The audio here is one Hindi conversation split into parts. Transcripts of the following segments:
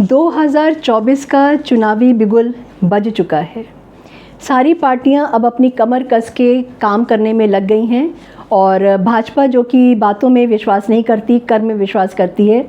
2024 का चुनावी बिगुल बज चुका है। सारी पार्टियां अब अपनी कमर कस के काम करने में लग गई हैं और भाजपा जो कि बातों में विश्वास नहीं करती, कर्म में विश्वास करती है,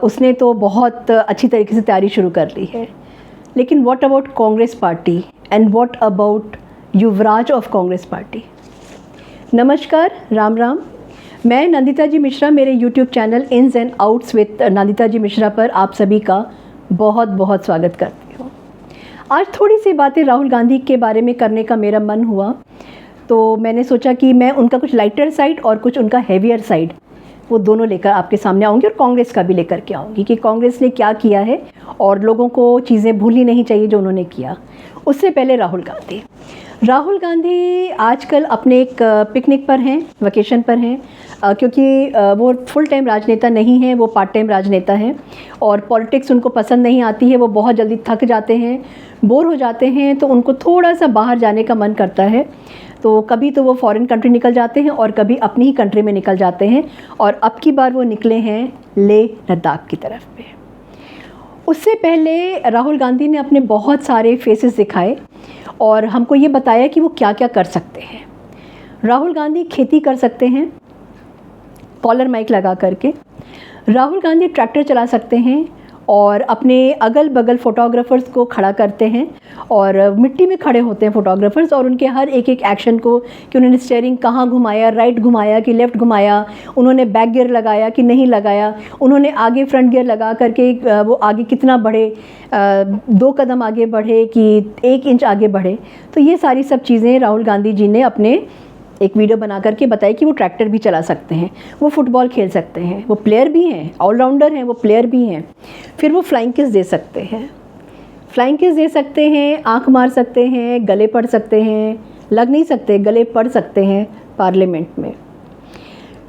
उसने तो बहुत अच्छी तरीके से तैयारी शुरू कर ली है। लेकिन what about Congress party and what about Yuvraj of Congress party? नमस्कार, राम राम। मैं नंदिता जी मिश्रा, मेरे YouTube channel ins and outs with Nandita ji Mishra पर आप सभी का बहुत बहुत स्वागत करती हूँ। आज थोड़ी सी बातें राहुल गांधी के बारे में करने का मेरा मन हुआ, तो मैंने सोचा कि मैं उनका कुछ लाइटर साइड और कुछ उनका हेवियर साइड वो दोनों लेकर आपके सामने आऊँगी और कांग्रेस का भी लेकर के आऊँगी कि कांग्रेस ने क्या किया है और लोगों को चीज़ें भूलनी नहीं चाहिए जो उन्होंने किया। उससे पहले राहुल गांधी आजकल अपने एक पिकनिक पर हैं, वेकेशन पर हैं, क्योंकि वो फुल टाइम राजनेता नहीं हैं, वो पार्ट टाइम राजनेता हैं और पॉलिटिक्स उनको पसंद नहीं आती है। वो बहुत जल्दी थक जाते हैं, बोर हो जाते हैं, तो उनको थोड़ा सा बाहर जाने का मन करता है। तो कभी तो वो फॉरेन कंट्री निकल जाते हैं और कभी अपनी ही कंट्री में निकल जाते हैं और अब की बार वो निकले हैं लेह लद्दाख की तरफ पे। उससे पहले राहुल गांधी ने अपने बहुत सारे फेसेस दिखाए और हमको ये बताया कि वो क्या क्या कर सकते हैं। राहुल गांधी खेती कर सकते हैं कॉलर माइक लगा करके, राहुल गांधी ट्रैक्टर चला सकते हैं और अपने अगल बगल फोटोग्राफर्स को खड़ा करते हैं और मिट्टी में खड़े होते हैं फोटोग्राफर्स और उनके हर एक एक एक्शन को कि उन्होंने स्टीयरिंग कहाँ घुमाया, राइट घुमाया कि लेफ़्ट घुमाया, उन्होंने बैक गियर लगाया कि नहीं लगाया, उन्होंने आगे फ्रंट गियर लगा करके वो आगे कितना बढ़े, 2 कदम आगे बढ़े कि 1 इंच आगे बढ़े। तो ये सारी सब चीज़ें राहुल गांधी जी ने अपने एक वीडियो बना करके बताई कि वो ट्रैक्टर भी चला सकते हैं, वो फुटबॉल खेल सकते हैं, वो प्लेयर भी हैं, ऑलराउंडर हैं, वो प्लेयर भी हैं। फिर वो फ्लाइंग किस दे सकते हैं, आंख मार सकते हैं, गले पड़ सकते हैं, लग नहीं सकते, गले पड़ सकते हैं पार्लियामेंट में।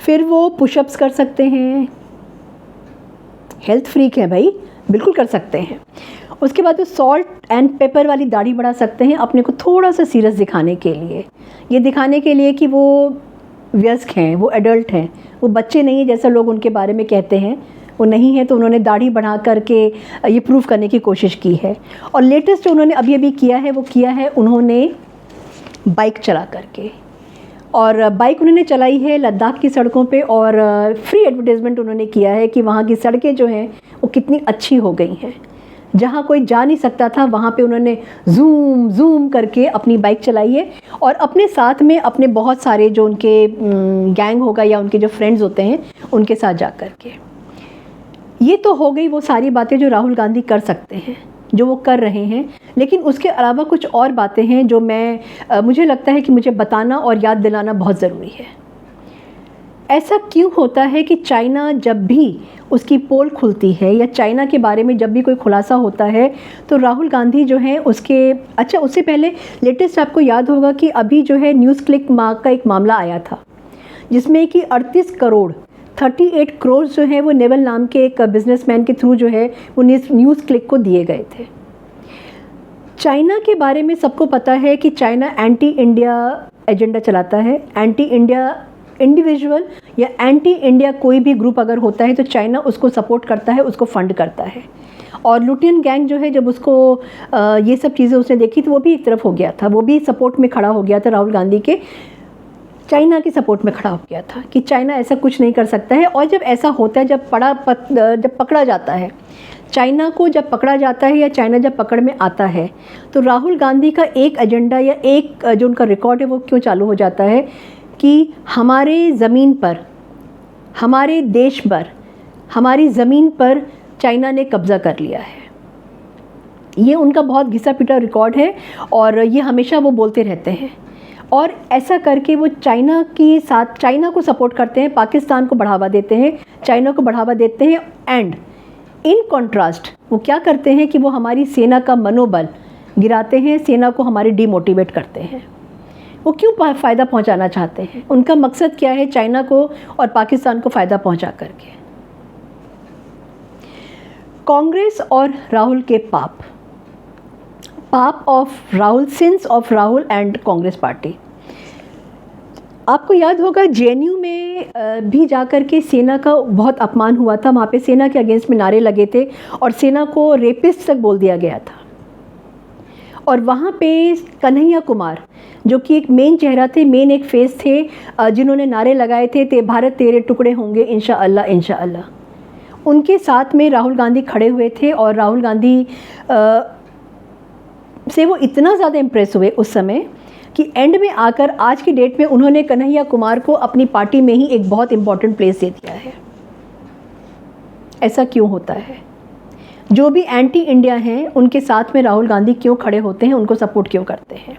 फिर वो पुशअप्स कर सकते हैं, हेल्थ फ्रीक है भाई, बिल्कुल कर सकते हैं। उसके बाद वो सॉल्ट एंड पेपर वाली दाढ़ी बढ़ा सकते हैं अपने को थोड़ा सा सीरियस दिखाने के लिए, ये दिखाने के लिए कि वो वयस्क हैं, वो एडल्ट हैं, वो बच्चे नहीं हैं जैसा लोग उनके बारे में कहते हैं, वो नहीं है। तो उन्होंने दाढ़ी बढ़ा करके ये प्रूव करने की कोशिश की है। और लेटेस्ट जो उन्होंने अभी किया है वो किया है उन्होंने बाइक चला करके, और बाइक उन्होंने चलाई है लद्दाख की सड़कों पे और फ्री एडवर्टाइजमेंट उन्होंने किया है कि वहाँ की सड़कें जो हैं वो कितनी अच्छी हो गई हैं। जहाँ कोई जा नहीं सकता था वहाँ पे उन्होंने जूम जूम करके अपनी बाइक चलाई है और अपने साथ में अपने बहुत सारे जो उनके गैंग होगा या उनके जो फ्रेंड्स होते हैं उनके साथ जा कर के। ये तो हो गई वो सारी बातें जो राहुल गांधी कर सकते हैं, जो वो कर रहे हैं। लेकिन उसके अलावा कुछ और बातें हैं जो मुझे लगता है कि मुझे बताना और याद दिलाना बहुत ज़रूरी है। ऐसा क्यों होता है कि चाइना जब भी उसकी पोल खुलती है या चाइना के बारे में जब भी कोई खुलासा होता है तो राहुल गांधी जो है उससे पहले लेटेस्ट आपको याद होगा कि अभी जो है न्यूज़ क्लिक का एक मामला आया था जिसमें कि 38 करोड़ जो है वो नेवल नाम के एक बिजनेसमैन के थ्रू जो है वो न्यूज़ क्लिक को दिए गए थे। चाइना के बारे में सबको पता है कि चाइना एंटी इंडिया एजेंडा चलाता है। एंटी इंडिया इंडिविजुअल या एंटी इंडिया कोई भी ग्रुप अगर होता है तो चाइना उसको सपोर्ट करता है, उसको फंड करता है। और लुटियन गैंग जो है जब उसको ये सब चीज़ें उसने देखी तो वो भी एक तरफ हो गया था, वो भी सपोर्ट में खड़ा हो गया था, राहुल गांधी के चाइना की सपोर्ट में खड़ा हो गया था कि चाइना ऐसा कुछ नहीं कर सकता है। और जब ऐसा होता है, जब पकड़ा जाता है चाइना को, जब पकड़ा जाता है या चाइना जब पकड़ में आता है तो राहुल गांधी का एक एजेंडा या एक जो उनका रिकॉर्ड है वो क्यों चालू हो जाता है कि हमारे ज़मीन पर, हमारे देश पर, हमारी ज़मीन पर चाइना ने कब्ज़ा कर लिया है। ये उनका बहुत घिसा पिटा रिकॉर्ड है और ये हमेशा वो बोलते रहते हैं। और ऐसा करके वो चाइना के साथ चाइना को सपोर्ट करते हैं, पाकिस्तान को बढ़ावा देते हैं, चाइना को बढ़ावा देते हैं। एंड इन कॉन्ट्रास्ट वो क्या करते हैं कि वो हमारी सेना का मनोबल गिराते हैं, सेना को हमारे डीमोटिवेट करते हैं। वो क्यों फ़ायदा पहुंचाना चाहते हैं? उनका मकसद क्या है? चाइना को और पाकिस्तान को फ़ायदा पहुंचा करके। कांग्रेस और राहुल के पाप of Rahul, since of Rahul and Congress party. आपको याद होगा जेएनयू में भी जाकर के सेना का बहुत अपमान हुआ था। वहाँ पे सेना के अगेंस्ट में नारे लगे थे और सेना को रेपिस्ट तक बोल दिया गया था। और वहाँ पे कन्हैया कुमार जो कि एक मेन चेहरा थे, मेन एक फेस थे, जिन्होंने नारे लगाए थे भारत तेरे टुकड़े होंगे इंशाअल्लाह इंशाअल्लाह, उनके साथ में राहुल गांधी खड़े हुए थे। और राहुल गांधी से वो इतना ज़्यादा इम्प्रेस हुए उस समय कि एंड में आकर आज की डेट में उन्होंने कन्हैया कुमार को अपनी पार्टी में ही एक बहुत इम्पॉर्टेंट प्लेस दे दिया है। ऐसा क्यों होता है? जो भी एंटी इंडिया हैं उनके साथ में राहुल गांधी क्यों खड़े होते हैं, उनको सपोर्ट क्यों करते हैं?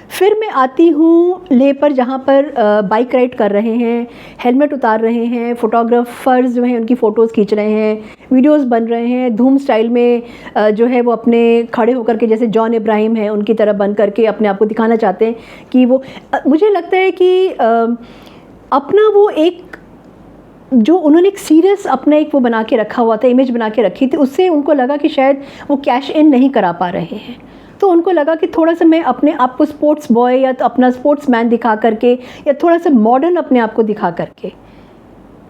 फिर मैं आती हूँ लेह पर, जहाँ पर बाइक राइड कर रहे हैं, हेलमेट उतार रहे हैं, फोटोग्राफर्स जो हैं उनकी फ़ोटोज़ खींच रहे हैं, वीडियोस बन रहे हैं, धूम स्टाइल में जो है वो अपने खड़े होकर के जैसे जॉन इब्राहिम है उनकी तरह बन करके अपने आप को दिखाना चाहते हैं कि वो मुझे लगता है कि अपना वो एक जो उन्होंने एक सीरियस अपना एक वो बना के रखा हुआ था, इमेज बना के रखी थी, उससे उनको लगा कि शायद वो कैश इन नहीं करा पा रहे हैं। तो उनको लगा कि थोड़ा सा मैं अपने आप को स्पोर्ट्स बॉय या तो अपना स्पोर्ट्स मैन दिखा करके या थोड़ा सा मॉडर्न अपने आप को दिखा करके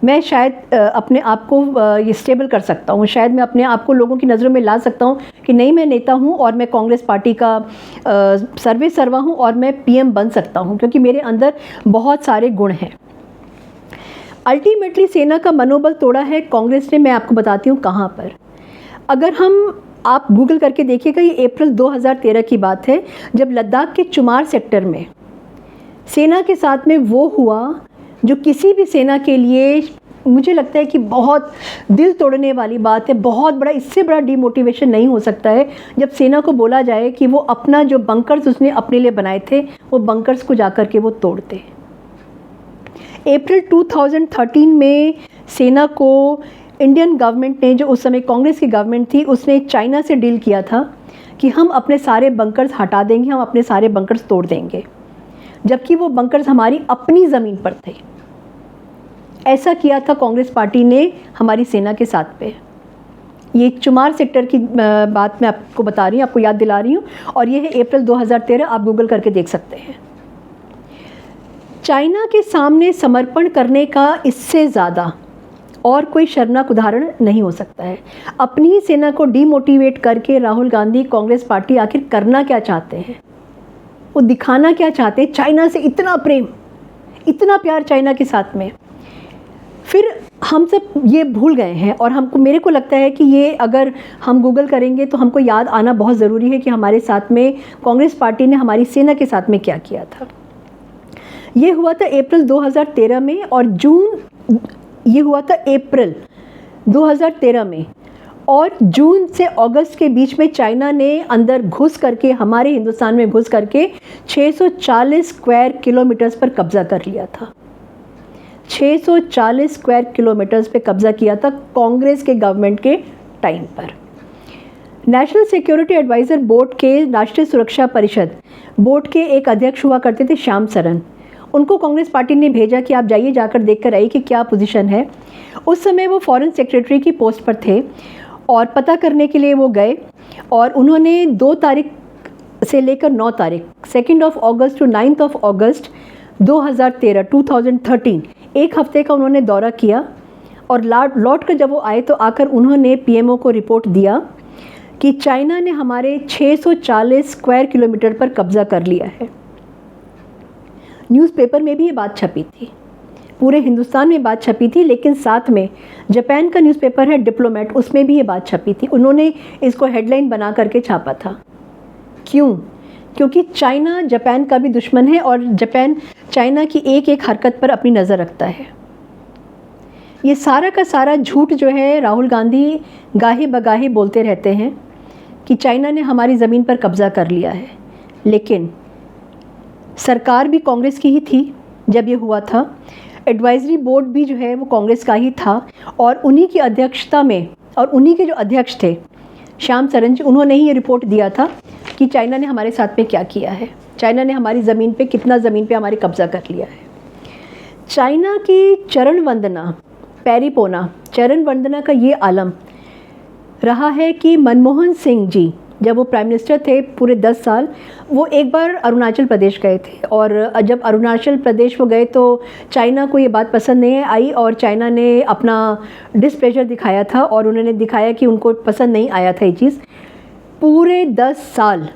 मैं शायद अपने आप को ये स्टेबल कर सकता हूँ, शायद मैं अपने आप को लोगों की नज़रों में ला सकता हूँ कि नहीं, मैं नेता हूँ और मैं कांग्रेस पार्टी का सर्वे सर्वा हूँ और मैं पीएम बन सकता हूँ क्योंकि मेरे अंदर बहुत सारे गुण हैं। अल्टीमेटली सेना का मनोबल तोड़ा है कांग्रेस ने। मैं आपको बताती हूँ कहाँ पर। अगर आप गूगल करके देखिएगा, ये अप्रैल 2013 की बात है जब लद्दाख के चुमार सेक्टर में सेना के साथ में वो हुआ जो किसी भी सेना के लिए मुझे लगता है कि बहुत दिल तोड़ने वाली बात है। बहुत बड़ा, इससे बड़ा डिमोटिवेशन नहीं हो सकता है जब सेना को बोला जाए कि वो अपना जो बंकर्स उसने अपने लिए बनाए थे वो बंकर्स को जाकर के वो तोड़ते। अप्रैल 2013 में सेना को इंडियन गवर्नमेंट ने, जो उस समय कांग्रेस की गवर्नमेंट थी, उसने चाइना से डील किया था कि हम अपने सारे बंकर्स हटा देंगे, हम अपने सारे बंकर्स तोड़ देंगे, जबकि वो बंकर्स हमारी अपनी ज़मीन पर थे। ऐसा किया था कांग्रेस पार्टी ने हमारी सेना के साथ पे। ये चुमार सेक्टर की बात मैं आपको बता रही हूँ, आपको याद दिला रही हूँ, और ये है अप्रैल 2013, आप गूगल करके देख सकते हैं। चाइना के सामने समर्पण करने का इससे ज़्यादा और कोई शर्मनाक उदाहरण नहीं हो सकता है। अपनी ही सेना को डीमोटिवेट करके राहुल गांधी, कांग्रेस पार्टी आखिर करना क्या चाहते हैं? वो दिखाना क्या चाहते हैं? चाइना से इतना प्रेम, इतना प्यार चाइना के साथ में। फिर हम सब ये भूल गए हैं और मेरे को लगता है कि ये अगर हम गूगल करेंगे तो हमको याद आना बहुत ज़रूरी है कि हमारे साथ में कांग्रेस पार्टी ने हमारी सेना के साथ में क्या किया था। ये हुआ था अप्रैल 2013 में और ये हुआ था अप्रैल 2013 में, और जून से अगस्त के बीच में चाइना ने अंदर घुस करके, हमारे हिंदुस्तान में घुस करके 640 स्क्वायर किलोमीटर्स पर कब्ज़ा कर लिया था। 640 स्क्वायर किलोमीटर्स पे कब्ज़ा किया था कांग्रेस के गवर्नमेंट के टाइम पर। नेशनल सिक्योरिटी एडवाइज़र बोर्ड के, राष्ट्रीय सुरक्षा परिषद बोर्ड के एक अध्यक्ष हुआ करते थे श्याम सरन। उनको कांग्रेस पार्टी ने भेजा कि आप जाइए, जाकर देख कर आइए कि क्या पोजीशन है। उस समय वो फॉरेन सेक्रेटरी की पोस्ट पर थे और पता करने के लिए वो गए और उन्होंने 2 तारीख से लेकर 9 तारीख, 2 अगस्त टू 9 अगस्त 2013 एक हफ्ते का उन्होंने दौरा किया। और लौट कर जब वो आए तो आकर उन्होंने पीएमओ को रिपोर्ट दिया कि चाइना ने हमारे 640 स्क्वायर किलोमीटर पर कब्ज़ा कर लिया है। न्यूज़पेपर में भी ये बात छपी थी, पूरे हिंदुस्तान में बात छपी थी, लेकिन साथ में जापान का न्यूज़पेपर है डिप्लोमेट, उसमें भी ये बात छपी थी। उन्होंने इसको हेडलाइन बना करके छापा था। क्यों? क्योंकि चाइना जापान का भी दुश्मन है और जापान चाइना की एक एक हरकत पर अपनी नज़र रखता है। ये सारा का सारा झूठ जो है राहुल गांधी गाहे बगाहे बोलते रहते हैं कि चाइना ने हमारी ज़मीन पर कब्ज़ा कर लिया है, लेकिन सरकार भी कांग्रेस की ही थी जब ये हुआ था। एडवाइजरी बोर्ड भी जो है वो कांग्रेस का ही था और उन्हीं की अध्यक्षता में, और उन्हीं के जो अध्यक्ष थे श्याम सरन जी, उन्होंने ही ये रिपोर्ट दिया था कि चाइना ने हमारे साथ में क्या किया है, चाइना ने हमारी ज़मीन पे कितना ज़मीन पे हमारी कब्ज़ा कर लिया है। चाइना की चरण वंदना, पैरीपोना चरण वंदना का ये आलम रहा है कि मनमोहन सिंह जी जब वो प्राइम मिनिस्टर थे पूरे 10 साल, वो एक बार अरुणाचल प्रदेश गए थे। और जब अरुणाचल प्रदेश वो गए तो चाइना को ये बात पसंद नहीं आई और चाइना ने अपना डिसप्लेजर दिखाया था और उन्होंने दिखाया कि उनको पसंद नहीं आया था ये चीज़। पूरे 10 साल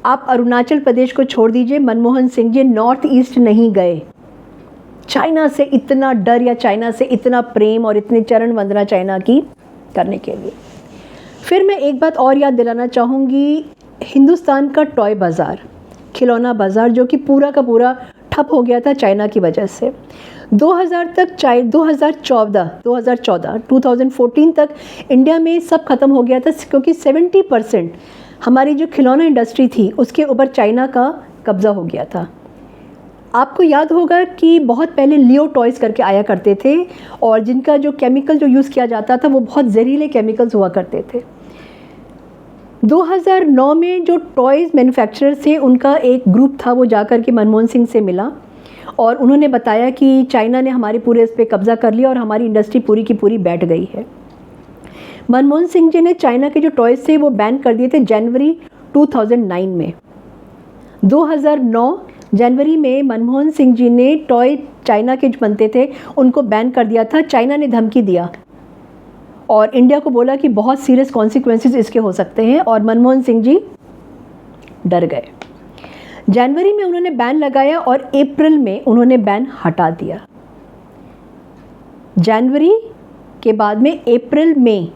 आप अरुणाचल प्रदेश को छोड़ दीजिए, मनमोहन सिंह जी नॉर्थ ईस्ट नहीं गए। चाइना से इतना डर या चाइना से इतना प्रेम और इतनी चरण वंदना चाइना की करने के लिए। फिर मैं एक बात और याद दिलाना चाहूँगी, हिंदुस्तान का टॉय बाज़ार, खिलौना बाज़ार, जो कि पूरा का पूरा ठप हो गया था चाइना की वजह से। 2000 तक 2014 तक इंडिया में सब खत्म हो गया था, क्योंकि 70% हमारी जो खिलौना इंडस्ट्री थी उसके ऊपर चाइना का कब्ज़ा हो गया था। आपको याद होगा कि बहुत पहले लियो टॉयज़ करके आया करते थे और जिनका जो केमिकल जो यूज़ किया जाता था वो बहुत जहरीले केमिकल्स हुआ करते थे। 2009 में जो टॉयज़ मैन्युफैक्चरर्स थे उनका एक ग्रुप था, वो जाकर के मनमोहन सिंह से मिला और उन्होंने बताया कि चाइना ने हमारे पूरे इस पे कब्ज़ा कर लिया और हमारी इंडस्ट्री पूरी की पूरी बैठ गई है। मनमोहन सिंह जी ने चाइना के जो टॉयज़ थे वो बैन कर दिए थे जनवरी 2009 में। 2009 जनवरी में मनमोहन सिंह जी ने टॉय चाइना के जो बनते थे उनको बैन कर दिया था। चाइना ने धमकी दिया और इंडिया को बोला कि बहुत सीरियस कॉन्सिक्वेंसेस इसके हो सकते हैं और मनमोहन सिंह जी डर गए। जनवरी में उन्होंने बैन लगाया और अप्रैल में उन्होंने बैन हटा दिया। जनवरी के बाद में अप्रैल में,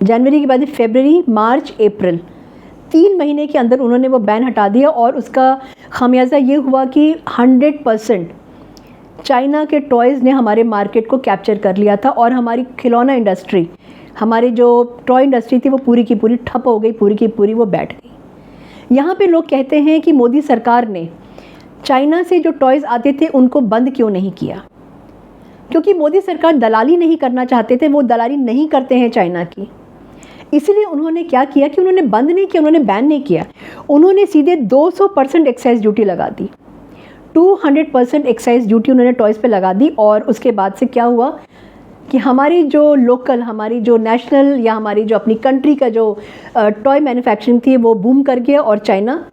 जनवरी के बाद में फरवरी, मार्च, अप्रैल, 3 महीने के अंदर उन्होंने वो बैन हटा दिया और उसका खामियाजा ये हुआ कि 100% चाइना के टॉयज़ ने हमारे मार्केट को कैप्चर कर लिया था और हमारी खिलौना इंडस्ट्री, हमारी जो टॉय इंडस्ट्री थी वो पूरी की पूरी ठप हो गई, पूरी की पूरी वो बैठ गई। यहाँ पे लोग कहते हैं कि मोदी सरकार ने चाइना से जो टॉयज़ आते थे उनको बंद क्यों नहीं किया, क्योंकि मोदी सरकार दलाली नहीं करना चाहते थे, वो दलाली नहीं करते हैं चाइना की। इसलिए उन्होंने क्या किया कि उन्होंने बंद नहीं किया, उन्होंने बैन नहीं किया, उन्होंने सीधे 200% एक्साइज ड्यूटी लगा दी, 200% एक्साइज ड्यूटी उन्होंने टॉयज़ पे लगा दी। और उसके बाद से क्या हुआ कि हमारी जो लोकल, हमारी जो नेशनल या हमारी जो अपनी कंट्री का जो टॉय मैन्युफैक्चरिंग थी वो बूम कर गया और चाइना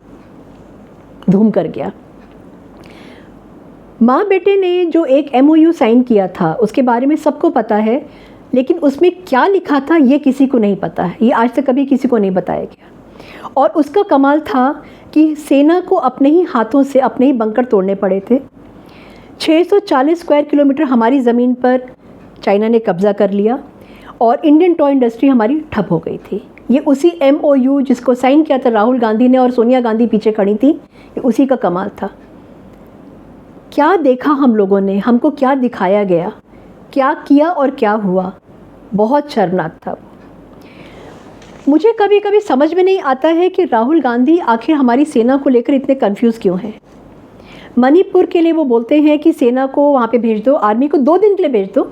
धूम कर गया। माँ बेटे ने जो एक MOU साइन किया था उसके बारे में सबको पता है, लेकिन उसमें क्या लिखा था ये किसी को नहीं पता है, ये आज तक कभी किसी को नहीं बताया गया। और उसका कमाल था कि सेना को अपने ही हाथों से अपने ही बंकर तोड़ने पड़े थे। 640 स्क्वायर किलोमीटर हमारी ज़मीन पर चाइना ने कब्ज़ा कर लिया और इंडियन टॉय इंडस्ट्री हमारी ठप हो गई थी। ये उसी MOU जिसको साइन किया था राहुल गांधी ने और सोनिया गांधी पीछे खड़ी थी, ये उसी का कमाल था। क्या देखा हम लोगों ने, हमको क्या दिखाया गया, क्या किया और क्या हुआ, बहुत शर्मनाक था। मुझे कभी कभी समझ में नहीं आता है कि राहुल गांधी आखिर हमारी सेना को लेकर इतने कंफ्यूज क्यों हैं। मणिपुर के लिए वो बोलते हैं कि सेना को वहाँ पे भेज दो, आर्मी को 2 दिन के लिए भेज दो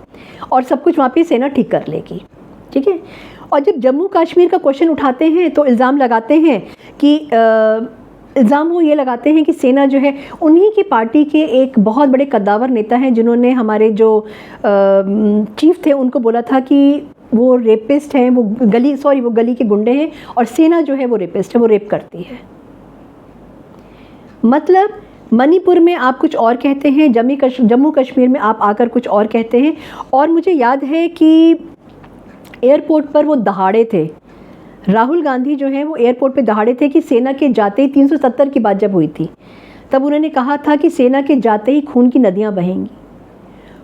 और सब कुछ वहाँ पे सेना ठीक कर लेगी, ठीक है। और जब जम्मू कश्मीर का क्वेश्चन उठाते हैं तो इल्ज़ाम लगाते हैं कि इल्ज़ाम वो ये लगाते हैं कि सेना जो है, उन्हीं की पार्टी के एक बहुत बड़े कद्दावर नेता हैं जिन्होंने हमारे जो चीफ थे उनको बोला था कि वो रेपिस्ट हैं, वो गली के गुंडे हैं और सेना जो है वो रेपिस्ट है, वो रेप करती है। मतलब मणिपुर में आप कुछ और कहते हैं, जम्मू कश्मीर में आप आकर कुछ और कहते हैं। और मुझे याद है कि एयरपोर्ट पर वो दहाड़े थे, राहुल गांधी जो हैं वो एयरपोर्ट पे दहाड़े थे कि सेना के जाते ही 370 की बात जब हुई थी तब उन्होंने कहा था कि सेना के जाते ही खून की नदियां बहेंगी।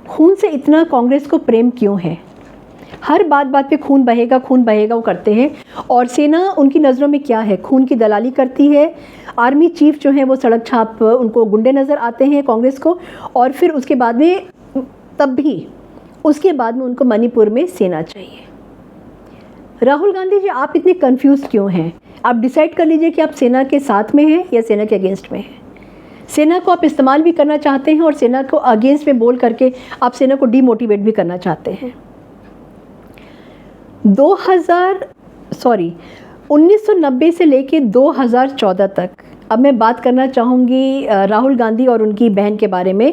खून से इतना कांग्रेस को प्रेम क्यों है? हर बात पे खून बहेगा वो करते हैं। और सेना उनकी नज़रों में क्या है? खून की दलाली करती है। आर्मी चीफ जो है वो सड़क छाप, उनको गुंडे नज़र आते हैं कांग्रेस को। और फिर उसके बाद में उसके बाद में उनको मणिपुर में सेना चाहिए। राहुल गांधी जी, आप इतने कंफ्यूज क्यों हैं? आप डिसाइड कर लीजिए कि आप सेना के साथ में हैं या सेना के अगेंस्ट में हैं। सेना को आप इस्तेमाल भी करना चाहते हैं और सेना को अगेंस्ट में बोल करके आप सेना को डीमोटिवेट भी करना चाहते हैं। 1990 से लेके 2014 तक, अब मैं बात करना चाहूँगी राहुल गांधी और उनकी बहन के बारे में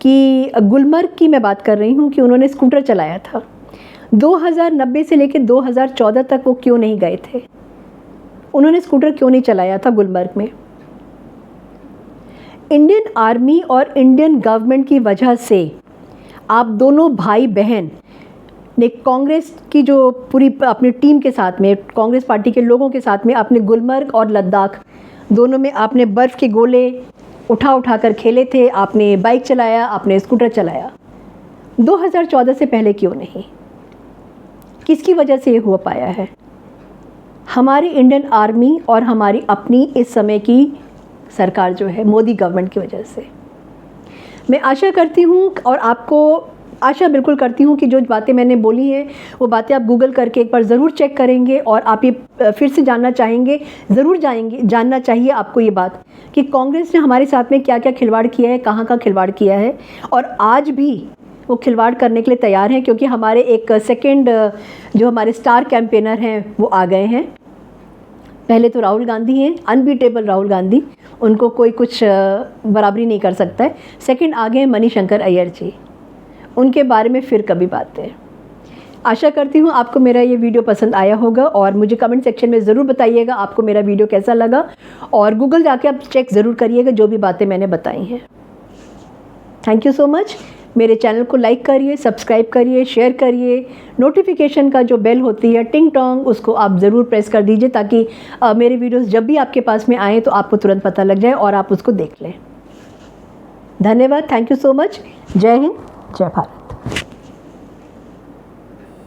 कि गुलमर्ग की मैं बात कर रही हूँ कि उन्होंने स्कूटर चलाया था। 2090 से लेकर 2014 तक वो क्यों नहीं गए थे? उन्होंने स्कूटर क्यों नहीं चलाया था गुलमर्ग में? इंडियन आर्मी और इंडियन गवर्नमेंट की वजह से आप दोनों भाई बहन ने कांग्रेस की जो पूरी अपनी टीम के साथ में, कांग्रेस पार्टी के लोगों के साथ में, आपने गुलमर्ग और लद्दाख दोनों में आपने बर्फ़ के गोले उठा कर खेले थे, आपने बाइक चलाया, आपने स्कूटर चलाया। 2014 से पहले क्यों नहीं? किसकी वजह से ये हो पाया है? हमारी इंडियन आर्मी और हमारी अपनी इस समय की सरकार जो है, मोदी गवर्नमेंट की वजह से। मैं आशा करती हूँ और आपको आशा बिल्कुल करती हूँ कि जो बातें मैंने बोली हैं वो बातें आप गूगल करके एक बार ज़रूर चेक करेंगे और आप ये फिर से जानना चाहेंगे, ज़रूर जानना चाहिए आपको ये बात कि कांग्रेस ने हमारे साथ में क्या क्या खिलवाड़ किया है, कहाँ का खिलवाड़ किया है, और आज भी वो खिलवाड़ करने के लिए तैयार हैं, क्योंकि हमारे एक सेकंड जो हमारे स्टार कैंपेनर हैं वो आ गए हैं। पहले तो राहुल गांधी हैं, अनबीटेबल राहुल गांधी, उनको कोई कुछ बराबरी नहीं कर सकता है। सेकंड आ गए मणिशंकर अय्यर जी, उनके बारे में फिर कभी बात है। आशा करती हूँ आपको मेरा ये वीडियो पसंद आया होगा और मुझे कमेंट सेक्शन में ज़रूर बताइएगा आपको मेरा वीडियो कैसा लगा, और गूगल जाके आप चेक ज़रूर करिएगा जो भी बातें मैंने बताई हैं। Thank you so much. मेरे चैनल को लाइक करिए, सब्सक्राइब करिए, शेयर करिए। नोटिफिकेशन का जो बेल होती है टिंग टोंग, उसको आप ज़रूर प्रेस कर दीजिए ताकि मेरे वीडियोस जब भी आपके पास में आए तो आपको तुरंत पता लग जाए और आप उसको देख लें। धन्यवाद। Thank you so much. जय हिंद, जय भारत।